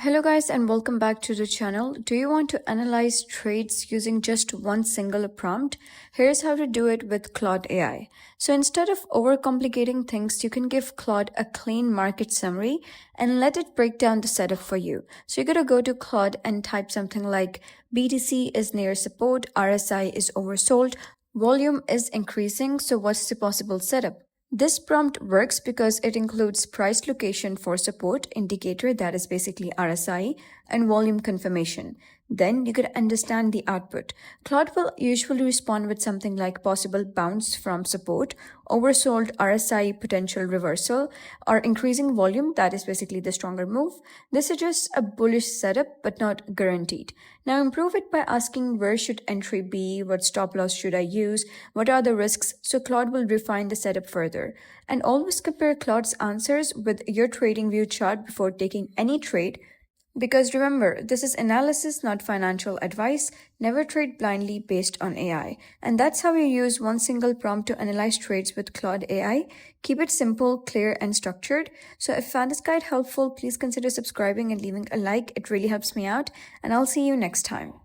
Hello guys and welcome back to the channel. Do you want to analyze trades using just one single prompt? Here's how to do it with Clod AI. So instead of overcomplicating things, you can give Claude a clean market summary and let it break down the setup for you. So you're going to go to Claude and type something like BTC is near support, RSI is oversold, volume is increasing, so what's the possible setup? This prompt works because it includes price location for support indicator, that is basically RSI, and volume confirmation. Then you could understand the output. Claude will usually respond with something like possible bounce from support, oversold RSI potential reversal, or increasing volume, that is basically the stronger move. This suggests a bullish setup but not guaranteed. Now improve it by asking where should entry be, what stop loss should I use, what are the risks, so Claude will refine the setup further. And always compare Claude's answers with your TradingView chart before taking any trade. Because remember, this is analysis, not financial advice. Never trade blindly based on AI. And that's how you use one single prompt to analyze trades with Clod AI. Keep it simple, clear, and structured. So if you found this guide helpful, please consider subscribing and leaving a like. It really helps me out. And I'll see you next time.